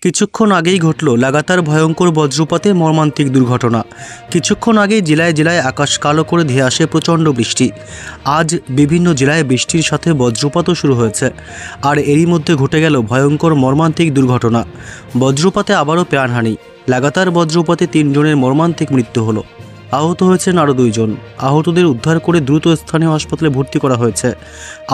কিছুক্ষণ আগেই ঘটল লাগাতার ভয়ঙ্কর বজ্রপাতে মর্মান্তিক দুর্ঘটনা। কিছুক্ষণ আগেই জেলায় জেলায় আকাশ কালো করে ধেয়ে আসে প্রচণ্ড বৃষ্টি। আজ বিভিন্ন জেলায় বৃষ্টির সাথে বজ্রপাতও শুরু হয়েছে। আর এরই মধ্যে ঘটে গেল ভয়ঙ্কর মর্মান্তিক দুর্ঘটনা। বজ্রপাতে আবারও প্রাণহানি। লাগাতার বজ্রপাতে 3 জনের মর্মান্তিক মৃত্যু হলো। আহত হয়েছেন আরও 2 জন। আহতদের উদ্ধার করে দ্রুত স্থানীয় হাসপাতালে ভর্তি করা হয়েছে।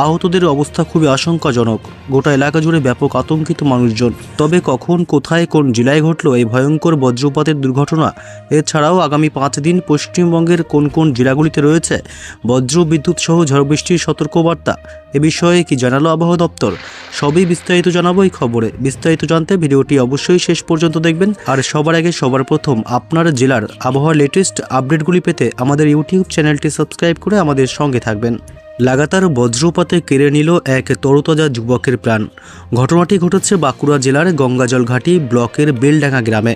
আহতদের অবস্থা খুবই আশঙ্কাজনক। গোটা এলাকা জুড়ে ব্যাপক আতঙ্কিত মানুষজন। তবে কখন, কোথায়, কোন জেলায় ঘটল এই ভয়ঙ্কর বজ্রপাতের দুর্ঘটনা, এছাড়াও আগামী 5 দিন পশ্চিমবঙ্গের কোন কোন জেলাগুলিতে রয়েছে বজ্র বিদ্যুৎ সহ ঝড় বৃষ্টির সতর্কবার্তা, এ বিষয়ে কি জানালো আবহাওয়া দপ্তর, সবই বিস্তারিত জানাবো এই খবরে। বিস্তারিত জানতে ভিডিওটি অবশ্যই শেষ পর্যন্ত দেখবেন। আর সবার আগে সবার প্রথম আপনার জেলার আবহাওয়ার লেটেস্ট আপডেটগুলি পেতে আমাদের ইউটিউব চ্যানেলটি সাবস্ক্রাইব করে আমাদের সঙ্গে থাকবেন। লাগাতার বজ্রপাতে কেড়ে নিল এক তরতাজা যুবকের প্রাণ। ঘটনাটি ঘটেছে বাঁকুড়া জেলার গঙ্গাজলঘাটি ব্লকের বেলডাঙ্গা গ্রামে।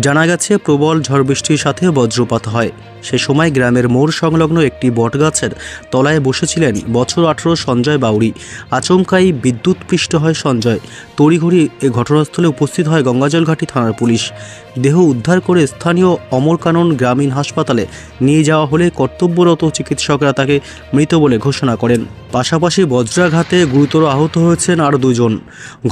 জানা গেছে প্রবল ঝড় বৃষ্টির সাথে বজ্রপাত হয়। সে সময় গ্রামের মোড় সংলগ্ন একটি বটগাছের তলায় বসেছিলেন বছর 18 সঞ্জয় বাউরি। আচমকাই বিদ্যুৎপৃষ্ট হয় সঞ্জয়। তড়িঘড়ি এ ঘটনাস্থলে উপস্থিত হয় গঙ্গাজলঘাটি থানার পুলিশ। দেহ উদ্ধার করে স্থানীয় অমরকানন গ্রামীণ হাসপাতালে নিয়ে যাওয়া হলে কর্তব্যরত চিকিৎসকরা তাকে মৃত বলে ঘোষণা করেন। পাশাপাশি বজ্রাঘাতে গুরুতর আহত হয়েছেন আরও 2 জন।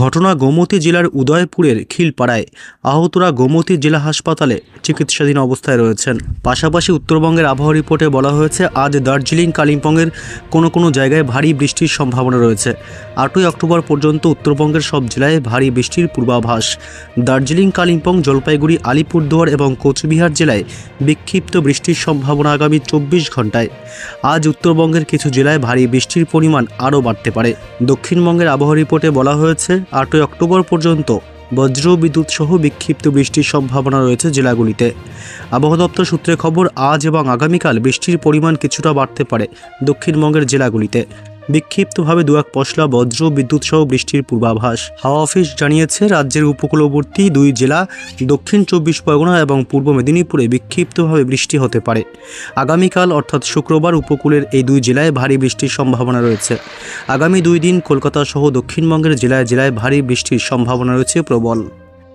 ঘটনা গোমতী জেলার উদয়পুরের খিলপাড়ায়। আহতরা গোমতী জেলা হাসপাতালে চিকিৎসাধীন অবস্থায় রয়েছেন। পাশাপাশি উত্তরবঙ্গের আবহাওয়া রিপোর্টে বলা হয়েছে আজ দার্জিলিং, কালিম্পংয়ের কোনো জায়গায় ভারী বৃষ্টির সম্ভাবনা রয়েছে। 8ই অক্টোবর পর্যন্ত উত্তরবঙ্গের সব জেলায় ভারী বৃষ্টির পূর্বাভাস। দার্জিলিং, কালিম্পং, জলপাইগুড়ি, আলিপুরদুয়ার এবং কোচবিহার জেলায় বিক্ষিপ্ত বৃষ্টির সম্ভাবনা আগামী 24 ঘন্টায়। আজ উত্তরবঙ্গের কিছু জেলায় ভারী বৃষ্টির পরিমাণ আরও বাড়তে পারে। দক্ষিণবঙ্গের আবহাওয়া রিপোর্টে বলা হয়েছে 8ই অক্টোবর পর্যন্ত বজ্র বিদ্যুৎ সহ বিক্ষিপ্ত বৃষ্টির সম্ভাবনা রয়েছে জেলাগুলিতে। আবহাওয়া দপ্তর সূত্রে খবর, আজ এবং আগামীকাল বৃষ্টির পরিমাণ কিছুটা বাড়তে পারে দক্ষিণবঙ্গের জেলাগুলিতে। বিক্ষিপ্তভাবে 2-1 পশলা বজ্র বিদ্যুৎ সহ বৃষ্টির পূর্বাভাস। হাওয়া অফিস জানিয়েছে রাজ্যের উপকূলবর্তী 2 জেলা দক্ষিণ 24 পরগনা এবং পূর্ব মেদিনীপুরে বিক্ষিপ্তভাবে বৃষ্টি হতে পারে। আগামীকাল অর্থাৎ শুক্রবার উপকূলের এই 2 জেলায় ভারী বৃষ্টির সম্ভাবনা রয়েছে। আগামী 2 দিন কলকাতা সহ দক্ষিণবঙ্গের জেলায় জেলায় ভারী বৃষ্টির সম্ভাবনা রয়েছে প্রবল।